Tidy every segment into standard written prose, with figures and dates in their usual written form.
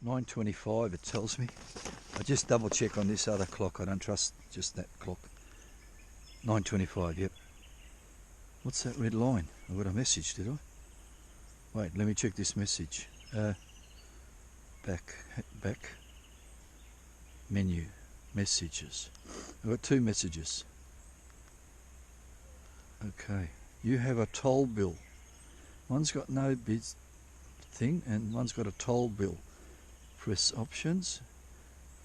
9:25 it tells me. I just double check on this other clock. I don't trust just that clock. 9:25, yep. What's that red line? I got a message, did I? Wait, let me check this message. Back. Menu. Messages. I've got 2 messages. Okay. You have a toll bill. One's got no bid thing and one's got a toll bill. Press options.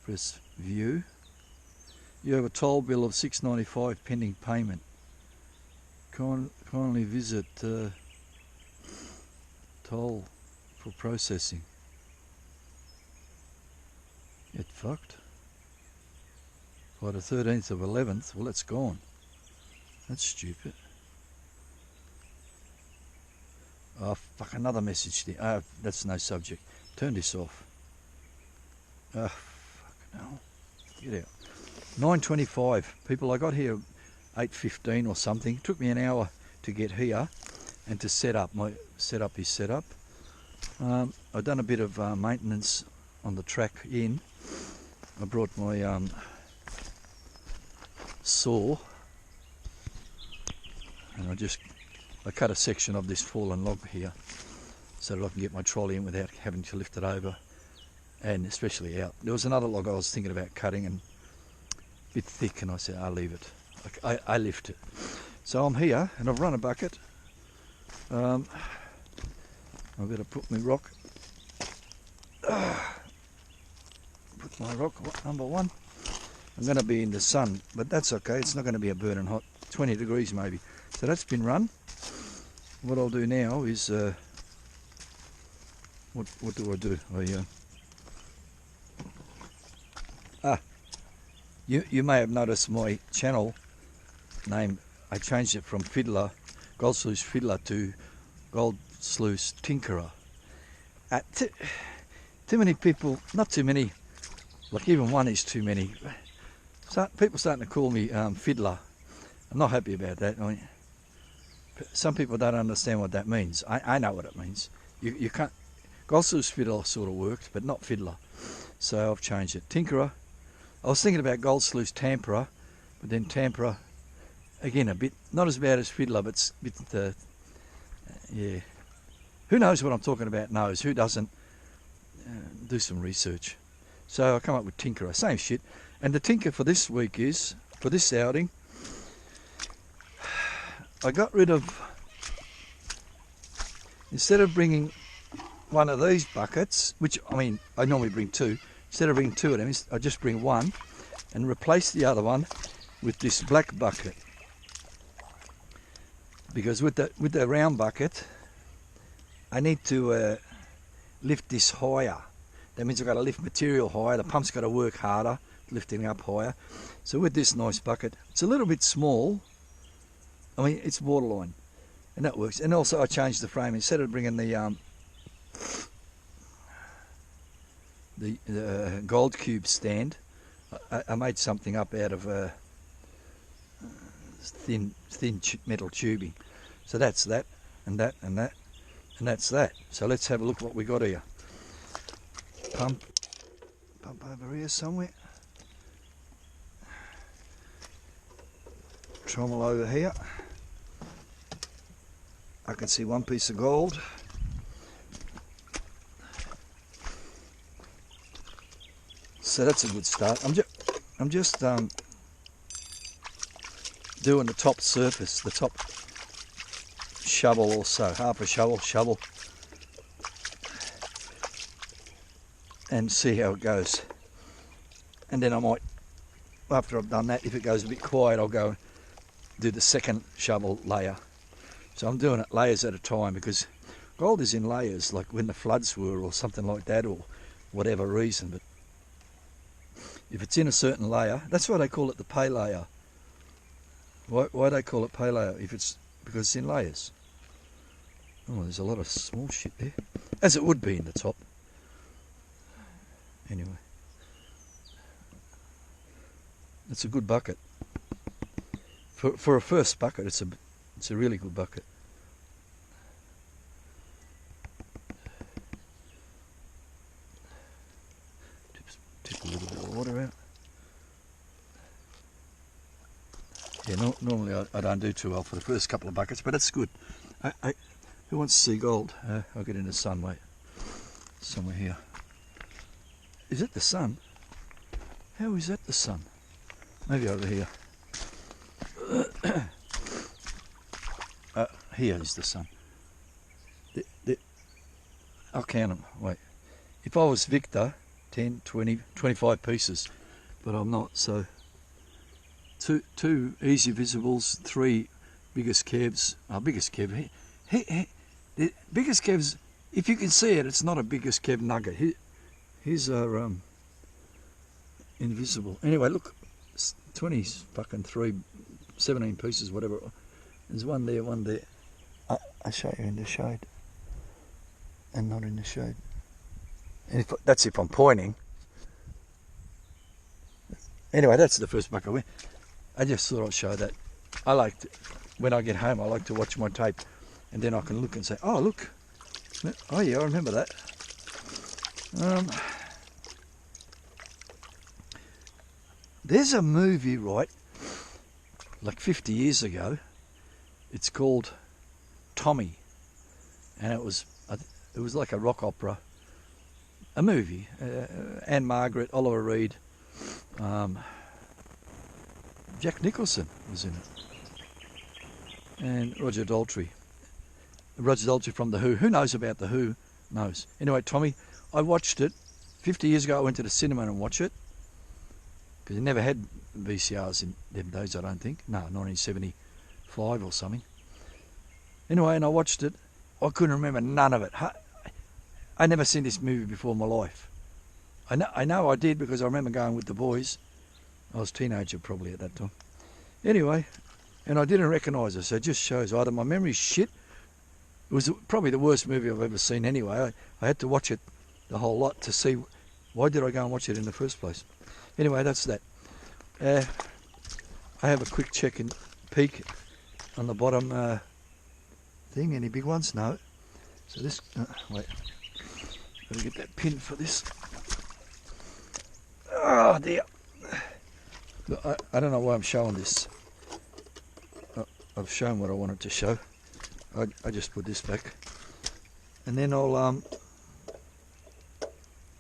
Press view. You have a toll bill of $6.95 pending payment. Kindly visit toll for processing. Get fucked. By the 13th of 11th, well, that's gone. That's stupid. Oh, fuck, another message there. That's no subject. Turn this off. Oh, fuck no. Get out. 9:25. People, I got here 8:15 or something. It took me an hour to get here and to set up. My setup is set up. I've done a bit of maintenance on the track in. I brought my saw and I cut a section of this fallen log here so that I can get my trolley in without having to lift it over, and especially out. There was another log I was thinking about cutting and a bit thick, and I said I'll leave it. I lift it. So I'm here and I've run a bucket. I've got to put my rock. Put my rock, number 1. I'm going to be in the sun, but that's okay. It's not going to be a burning hot, 20 degrees maybe. So that's been run. What I'll do now is, what do I do? You may have noticed my channel name. I changed it from Gold Sleuth Fiddler to Gold Sleuth Tinkerer. Too many people, not too many, like even one is too many. People starting to call me Fiddler. I'm not happy about that. Some people don't understand what that means. I know what it means. You can't. Gold Sleuth Fiddler sort of worked, but not Fiddler. So I've changed it. Tinkerer. I was thinking about Gold Sleuth Tamperer, but then Tamperer, again, a bit, not as bad as Fiddler, but a bit, yeah. Who knows what I'm talking about knows. Who doesn't? Do some research. So I come up with Tinkerer, same shit. And the tinker for this week is, for this outing, I got rid of, instead of bringing one of these buckets, which, I normally bring 2, instead of bringing 2 of them, I just bring 1 and replace the other one with this black bucket. Because with the round bucket, I need to lift this higher. That means I've got to lift material higher. The pump's got to work harder, lifting up higher. So with this nice bucket, it's a little bit small. It's waterline, and that works. And also I changed the frame. Instead of bringing the gold cube stand, I made something up out of thin metal tubing. So that's that, and that, and that, and that's that. So let's have a look what we got here. Pump over here somewhere. Trommel over here. I can see one piece of gold. So that's a good start. I'm just doing the top surface, the top shovel also, half a shovel, and see how it goes. And then I might, after I've done that, if it goes a bit quiet, I'll go do the second shovel layer. So I'm doing it layers at a time, because gold is in layers, like when the floods were or something like that, or whatever reason. But if it's in a certain layer, that's why they call it the pay layer. Why they call it pay layer? Because it's in layers. Oh, there's a lot of small shit there, as it would be in the top. Anyway, it's a good bucket. For a first bucket, it's a really good bucket. water out. Yeah, normally I don't do too well for the first couple of buckets, but it's good. Who wants to see gold? I'll get in the sun, wait. Somewhere here. Is it the sun? How is that the sun? Maybe over here. Here is the sun. I'll count them. Wait. If I was Victor, 10, 20, 25 pieces. But I'm not, so... Two easy visibles, 3 biggest kevs. Biggest kev. The biggest kevs, if you can see it, it's not a biggest kev nugget. Here's our invisible. Anyway, look, 20 fucking 3, 17 pieces, whatever. There's one there, one there. I show you in the shade, and not in the shade. And that's if I'm pointing. Anyway, that's the first bucket. I just thought I'd show that. I like to, when I get home, I like to watch my tape, and then I can look and say, oh look, oh yeah, I remember that. There's a movie, right, like 50 years ago. It's called Tommy, and it was like a rock opera, a movie. Anne Margaret, Oliver Reed, Jack Nicholson was in it, and Roger Daltrey. Roger Daltrey from The Who. Who knows about The Who? Knows. Anyway, Tommy, I watched it 50 years ago. I went to the cinema and watched it because they never had VCRs in them days, I don't think. No, 1975 or something. Anyway, and I watched it. I couldn't remember none of it. I never seen this movie before in my life. I know I did because I remember going with the boys. I was a teenager probably at that time. Anyway, and I didn't recognise it, so it just shows either my memory's shit. It was probably the worst movie I've ever seen anyway. I had to watch it the whole lot to see why did I go and watch it in the first place. Anyway, that's that. I have a quick check and peek on the bottom thing. Any big ones? No. So this, wait, gotta get that pin for this. Oh dear. Look, I don't know why I'm showing this. I've shown what I wanted to show. I just put this back, and then I'll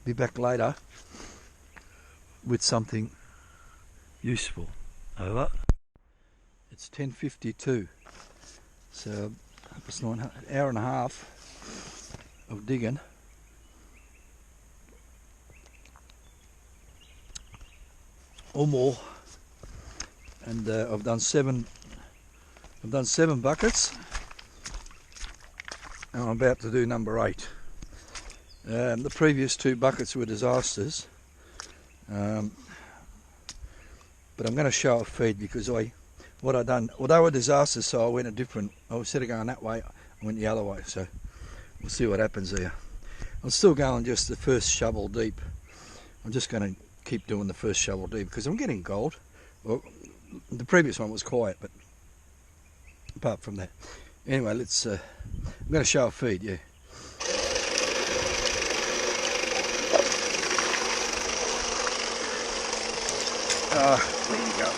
be back later with something useful. Over. It's 10:52, so it's an hour and a half of digging. Or more, and I've done 7 buckets, and I'm about to do number 8. The previous 2 buckets were disasters, but I'm going to show a feed because what I done, well, they were disasters, so I went instead of going that way, I went the other way, so we'll see what happens there. I'm still going just the first shovel deep. I'm just going to keep doing the first shovel deep because I'm getting gold. Well, the previous one was quiet, but apart from that, anyway, let's. I'm going to show a feed, yeah. There you go.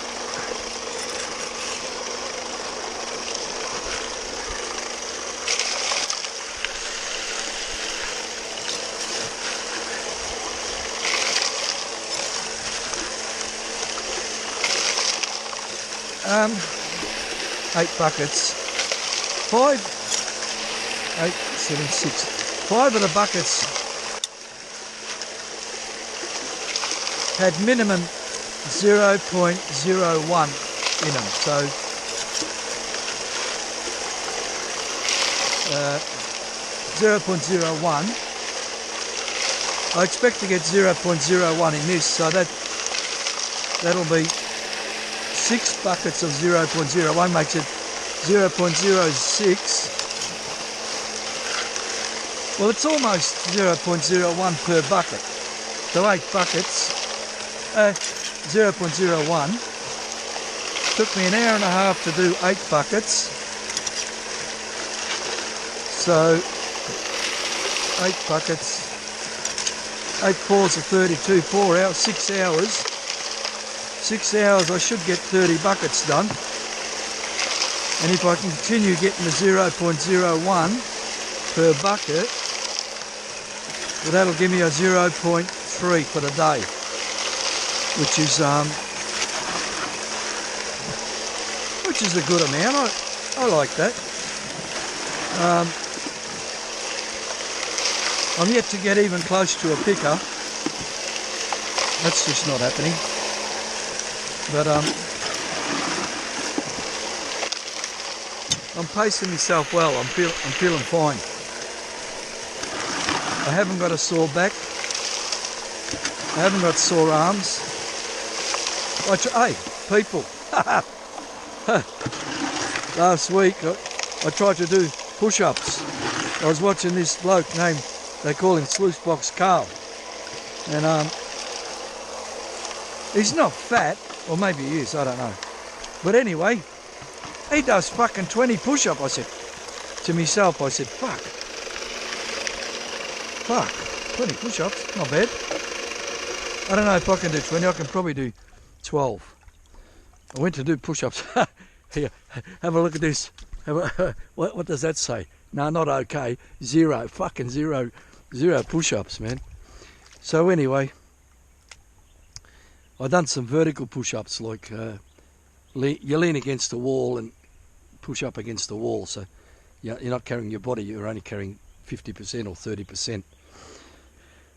Um, 8 buckets, 5, 8, 7, 6, 5 of the buckets had minimum 0.01 in them, so 0.01. I expect to get 0.01 in this, so that'll be 6 buckets of 0.01 makes it 0.06. Well, it's almost 0.01 per bucket. So 8 buckets, 0.01. Took me an hour and a half to do 8 buckets. So 8 buckets, 8 fours are 32, 4 hours, 6 hours. 6 hours I should get 30 buckets done. And if I can continue getting the 0.01 per bucket, well, that'll give me a 0.3 for the day, which is a good amount. I like that. I'm yet to get even close to a picker. That's just not happening. But I'm pacing myself well. I'm feeling fine. I haven't got a sore back. I haven't got sore arms. Hey, people. Last week I tried to do push-ups. I was watching this bloke named, they call him Sluicebox Carl. And he's not fat, or maybe he is, I don't know. But anyway, he does fucking 20 push-ups. I said to myself, I said, fuck, 20 push-ups, not bad. I don't know if I can do 20, I can probably do 12. I went to do push-ups. Here, have a look at this. What does that say? No, not okay. Zero, fucking zero push-ups, man. So anyway, I done some vertical push-ups, like you lean against the wall and push up against the wall. So you're not carrying your body; you're only carrying 50% or 30%.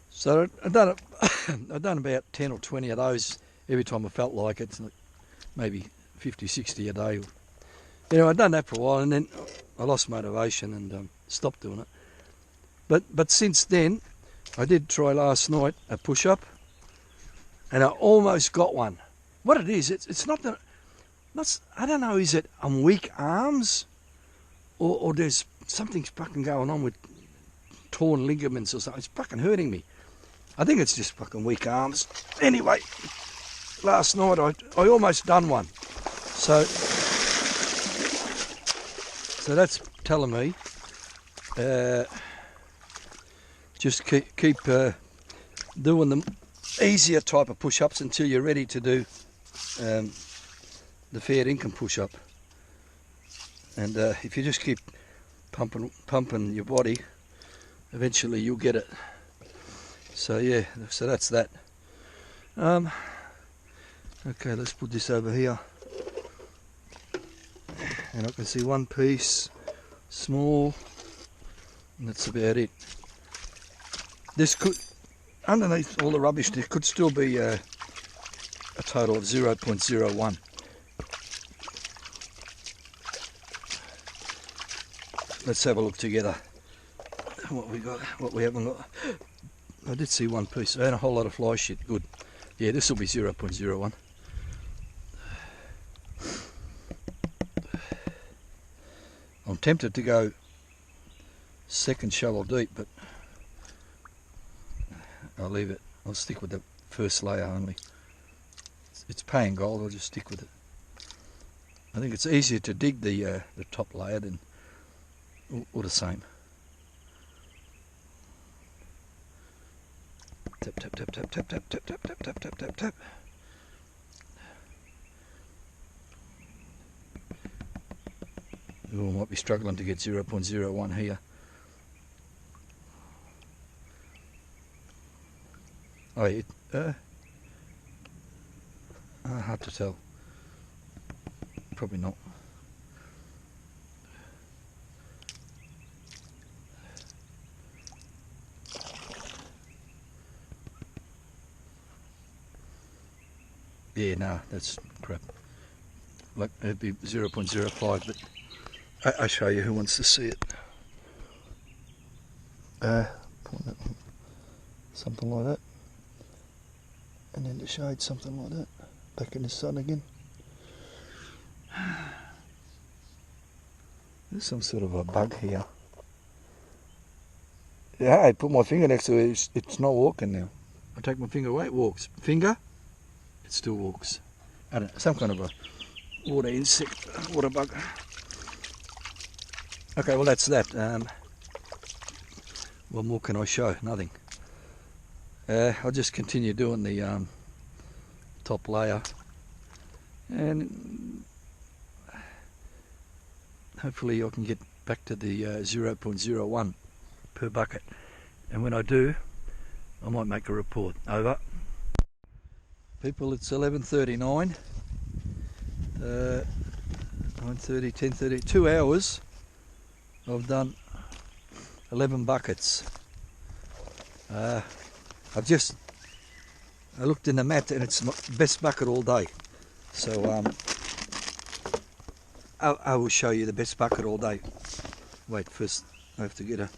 So I've done about 10 or 20 of those every time I felt like it. Like maybe 50, 60 a day. I'd done that for a while, and then I lost motivation and stopped doing it. But since then, I did try last night a push-up, and I almost got one. What it is, it's not that. I don't know. Is it I'm weak arms, or there's something fucking going on with torn ligaments or something? It's fucking hurting me. I think it's just fucking weak arms. Anyway, last night I almost done one. So that's telling me just keep doing the easier type of push-ups until you're ready to do the fair income push-up. And if you just keep pumping your body, eventually you'll get it. So yeah, so that's that. Okay, let's put this over here. And I can see one piece, small, and that's about it. This could, underneath all the rubbish, there could still be a total of 0.01. Let's have a look together. What we got, what we haven't got. I did see one piece, and a whole lot of fly shit. Good. Yeah, this will be 0.01. I'm tempted to go second shovel deep, but I'll leave it. I'll stick with the first layer only. It's paying gold, I'll just stick with it. I think it's easier to dig the top layer than, or the same. Tap, tap, tap, tap, tap, tap, tap, tap, tap, tap, tap, tap, tap. Oh, I might be struggling to get 0.01 here. Oh, hard to tell. Probably not. Yeah, no, that's crap. Like, it'd be 0.05, but I'll show you who wants to see it. Something like that. And then the shade, something like that. Back in the sun again. There's some sort of a bug here. Yeah, I put my finger next to it, it's not walking now. I take my finger away, it walks. Finger, it still walks. I don't know, some kind of a water insect, water bug. Okay, well that's that. What more can I show? Nothing. I'll just continue doing the top layer, and hopefully I can get back to the 0.01 per bucket, and when I do I might make a report. Over. People, it's 11:39, 9:30, 10:30, 2 hours I've done 11 buckets. I looked in the mat and it's my best bucket all day, so I will show you the best bucket all day. Wait, first I have to get a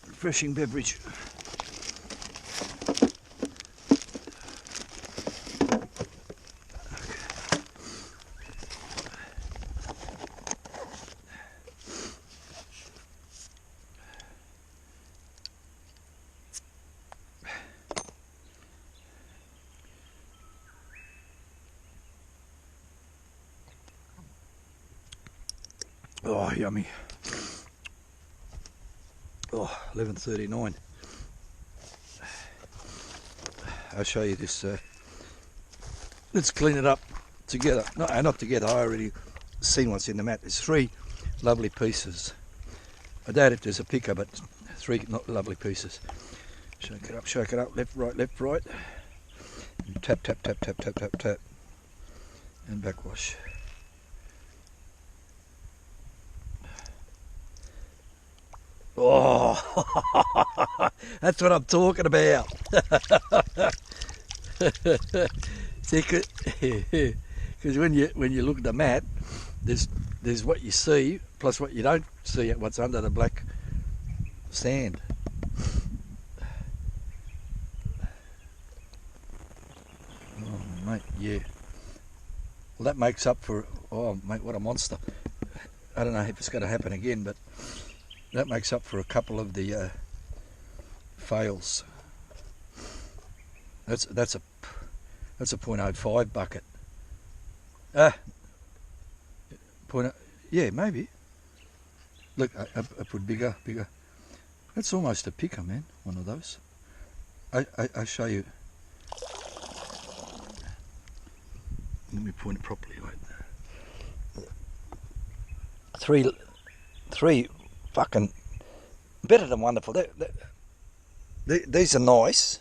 refreshing beverage. Oh, yummy. Oh, 11:39. I'll show you this. Let's clean it up together. No, not together. I already seen what's in the mat. There's 3 lovely pieces. I doubt if there's a picker, but 3 not lovely pieces. Shake it up. Left, right. And tap, and backwash. Oh, that's what I'm talking about. See, because when you look at the mat, there's what you see plus what you don't see, what's under the black sand. Oh, mate, yeah. Well, that makes up for. Oh, mate, what a monster! I don't know if it's going to happen again, but that makes up for a couple of the fails. That's a 0.05 bucket. Yeah, maybe. Look, I put bigger. That's almost a picker, man. One of those. I show you. Let me point it properly. Wait. Three. Fucking better than wonderful. These are nice,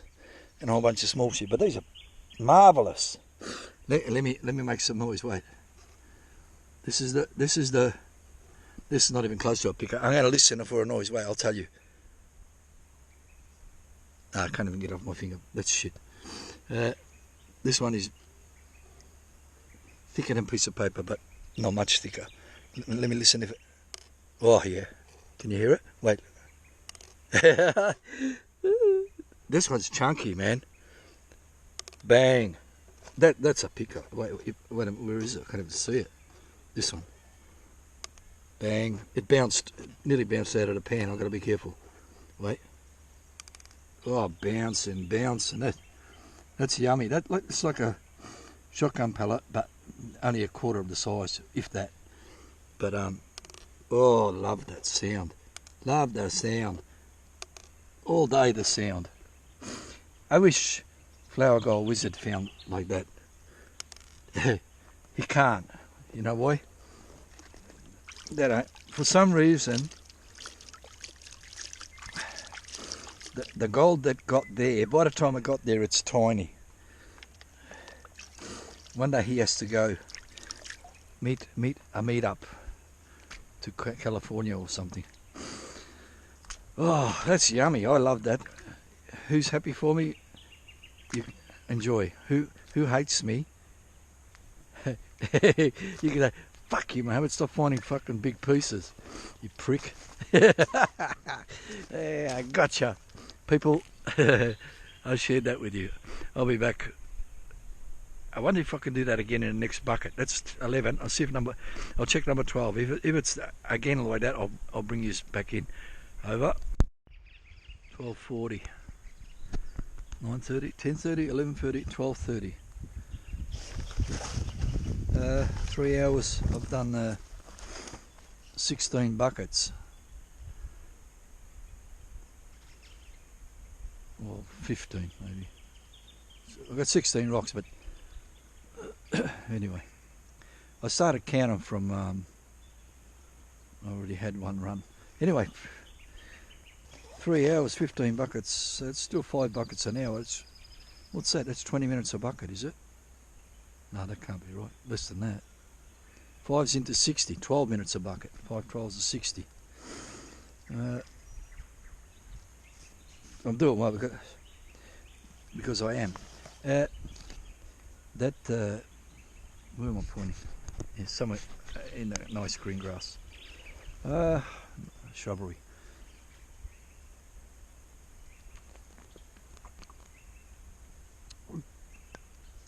and a whole bunch of small shit, but these are marvelous. Let me make some noise. Wait. This is not even close to a picker. I'm going to listen for a noise. Wait, I'll tell you. I can't even get off my finger. That's shit. This one is thicker than a piece of paper, but not much thicker. Let me listen if it. Oh yeah. Can you hear it? Wait. This one's chunky, man. Bang. That's a picker. Wait, where is it? I can't even see it. This one. Bang. It nearly bounced out of the pan. I've got to be careful. Wait. Oh, bouncing. That's yummy. It's like a shotgun pellet, but only a quarter of the size, if that. But oh, love that sound. Love that sound. All day the sound. I wish Flower Gold Wizard found like that. He can't. You know why? For some reason, the gold that got there, by the time it got there, it's tiny. One day he has to go meet up to California or something. Oh, that's yummy. I love that. Who's happy for me? You enjoy. Who hates me? You can say, fuck you, Mohammed, stop finding fucking big pieces, you prick. Yeah, I gotcha. People, I shared that with you. I'll be back. I wonder if I can do that again in the next bucket. That's 11. I'll see if I'll check number 12. If it's again like that, I'll bring you back in. Over. 12:40. 9:30, 10:30, 11:30, 12:30. 3 hours. I've done 16 buckets. Well, 15 maybe. So I've got 16 rocks, but anyway. I started counting from, I already had one run. Anyway, 3 hours, 15 buckets, so it's still 5 buckets an hour. What's that? That's 20 minutes a bucket, is it? No, that can't be right. Less than that. 5's into 60, 12 minutes a bucket. 5 12s are 60. I'm doing well because I am. Where am I pointing? Yeah, somewhere in the nice green grass. Shrubbery.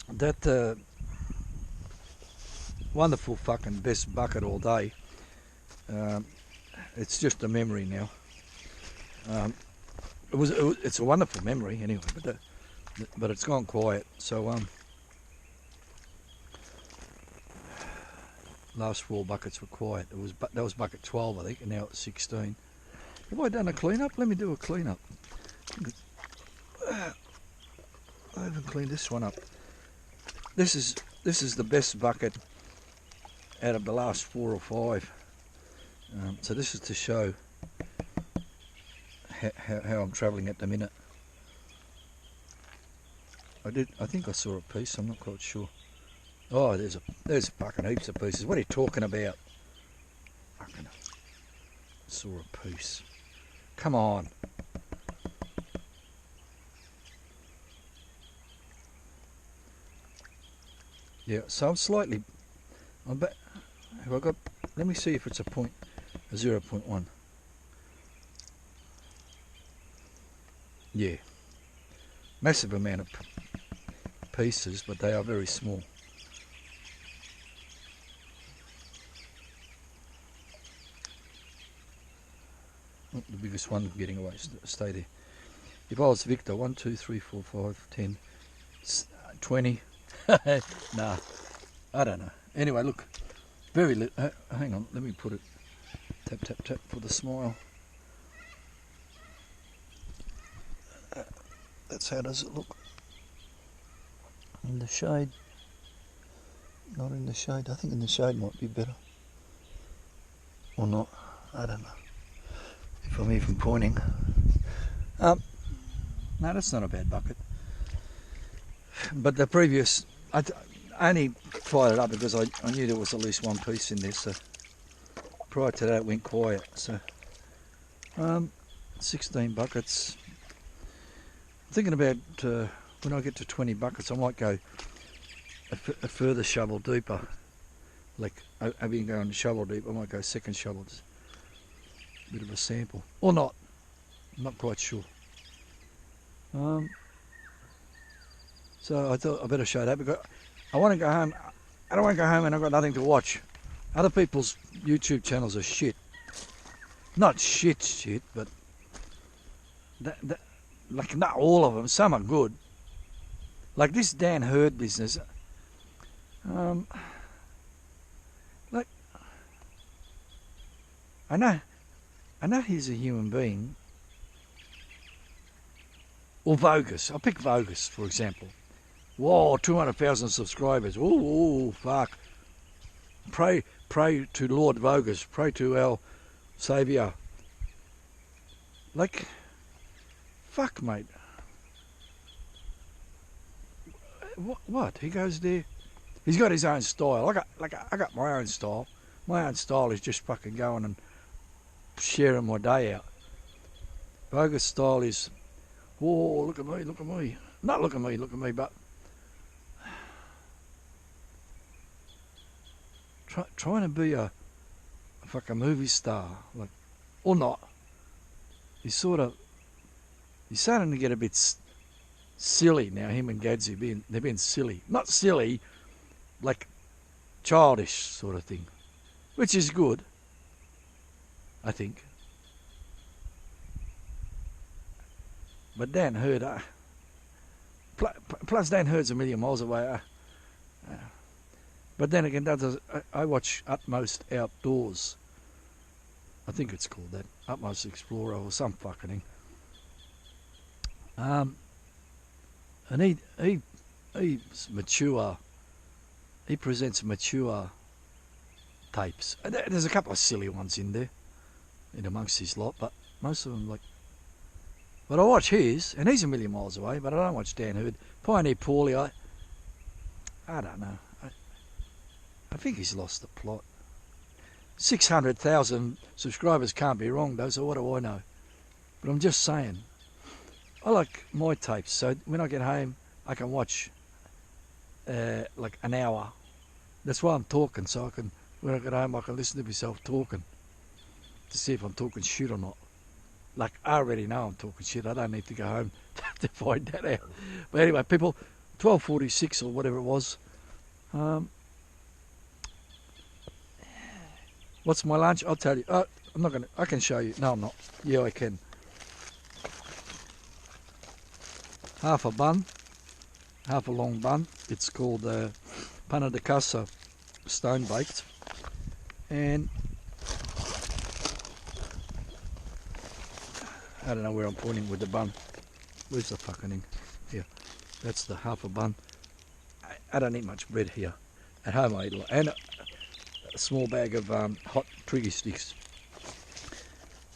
That wonderful fucking best bucket all day. It's just a memory now. It's a wonderful memory anyway, but it's gone quiet. So last 4 buckets were quiet. That was bucket 12, I think, and now it's 16. Have I done a clean up? Let me do a clean up. I haven't cleaned this one up. This is the best bucket out of the last 4 or 5. So this is to show how I'm travelling at the minute. I think I saw a piece. I'm not quite sure. Oh, there's fucking heaps of pieces. What are you talking about? Fucking saw a piece. Come on. Yeah, so I'm slightly. Have I got? Let me see if it's a 0.1. Yeah, massive amount of pieces, but they are very small. Not the biggest one getting away. Stay there. If I was Victor, 1, 2, 3, 4, 5, 10, 20. Nah, I don't know. Anyway, look, very hang on, let me put it. Tap, tap, tap for the smile. That's how does it look. In the shade. Not in the shade. I think in the shade might be better. Or not. I don't know. If I'm even pointing. No, that's not a bad bucket. But the previous, I only fired it up because I knew there was at least one piece in there. So prior to that, it went quiet. So 16 buckets. I'm thinking about when I get to 20 buckets, I might go a further shovel deeper. Like I've been going shovel deep, I might go second shovel. Just a bit of a sample, or not. I'm not quite sure. So I thought I better show that because I want to go home. I don't want to go home and I've got nothing to watch. Other people's YouTube channels are shit. Not shit, but like not all of them. Some are good. Like this Dan Hurd business. Like I know he's a human being. Or Vogus. I'll pick Vogus for example. Whoa, 200,000 subscribers. Ooh, fuck. Pray to Lord Vogus. Pray to our Saviour. Like, fuck, mate. What? He goes there. He's got his own style. I got my own style. My own style is just fucking going and sharing my day out. Vogus' style is, whoa, look at me. Not look at me, but trying to be a fucking movie star, like, or not. He's starting to get a bit silly now. Him and Gadsby they're being silly, not silly, like childish sort of thing, which is good, I think. But Dan Hurd, plus Dan Hurd's a million miles away. But then again, I watch Utmost Outdoors. I think it's called that. Utmost Explorer or some fucking thing. And he's mature. He presents mature tapes. And there's a couple of silly ones in there, in amongst his lot, but most of them like. But I watch his, and he's a million miles away. But I don't watch Dan Hurd. Pioneer Paulie, I don't know. I think he's lost the plot. 600,000 subscribers can't be wrong though, so what do I know? But I'm just saying, I like my tapes, so when I get home I can watch like an hour. That's why I'm talking, so I can, when I get home I can listen to myself talking to see if I'm talking shit or not. Like, I already know I'm talking shit, I don't need to go home to find that out. But anyway, people, 12:46 or whatever it was. What's my lunch? I'll tell you. I'm not gonna. I can show you. No, I'm not. Yeah, I can. Half a bun, half a long bun. It's called panna di casa, stone baked, and I don't know where I'm pointing with the bun. Where's the fucking thing? Here. That's the half a bun. I don't eat much bread here. At home I eat a lot. And a small bag of hot Triggy sticks.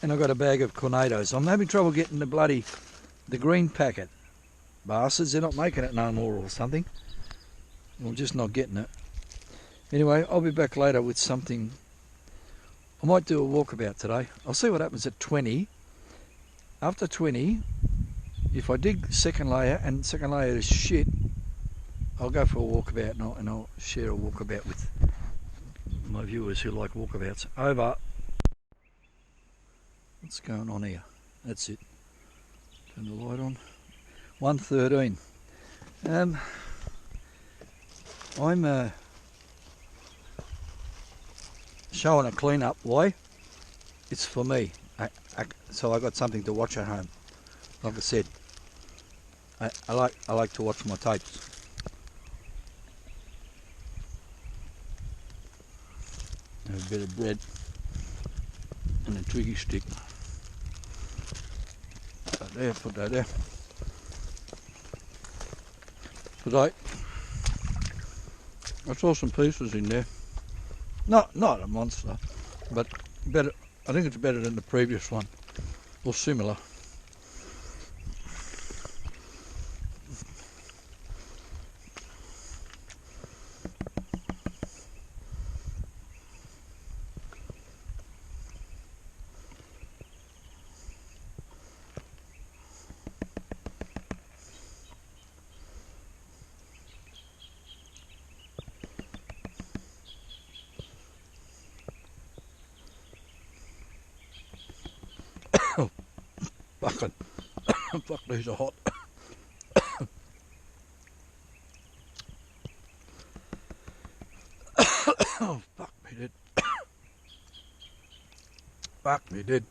And I've got a bag of Cornados. I'm having trouble getting the green packet. Bastards, they're not making it no more or something. I'm just not getting it. Anyway, I'll be back later with something. I might do a walkabout today. I'll see what happens at 20. After 20, if I dig second layer and second layer is shit, I'll go for a walkabout and I'll share a walkabout with my viewers who like walkabouts. Over. What's going on here? That's it. Turn the light on. 1:13. I'm showing a clean up. Why? It's for me. So I got something to watch at home. Like I said, I like to watch my tapes. A bit of bread and a Twiggy stick. Put that there. Today, I saw some pieces in there. Not a monster, but better. I think it's better than the previous one, or similar. Fucking, fuck, these are hot. Oh, fuck me dead. Fuck me dead.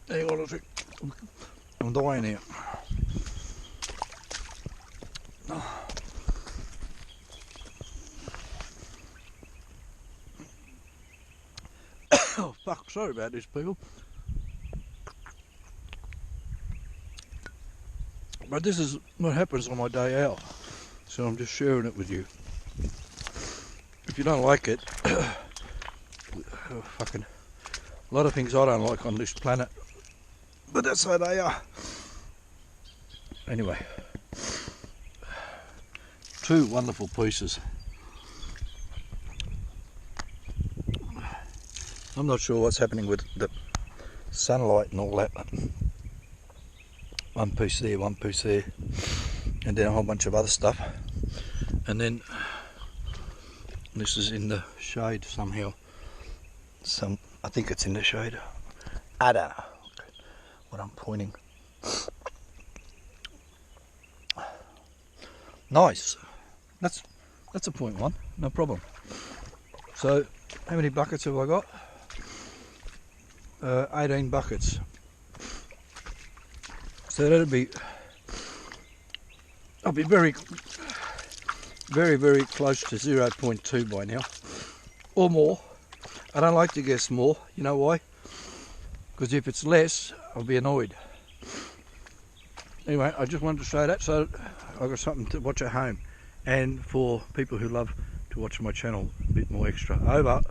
Hang on a sec. I'm dying here. Oh fuck, sorry about this people. But this is what happens on my day out. So I'm just sharing it with you. If you don't like it, fucking a lot of things I don't like on this planet. But that's how they are. Anyway. 2 wonderful pieces. I'm not sure what's happening with the sunlight and all that. One piece there, one piece there, and then a whole bunch of other stuff. And then this is in the shade somehow. I think it's in the shade. I don't know what I'm pointing. Nice. That's a 0.1, no problem. So how many buckets have I got? 18 buckets. So that'll be, I'll be very close to 0.2 by now, or more. I don't like to guess more. You know why? because if it's less, I'll be annoyed. Anyway, I just wanted to show that so I've got something to watch at home, and for people who love to watch my channel a bit more extra. Over.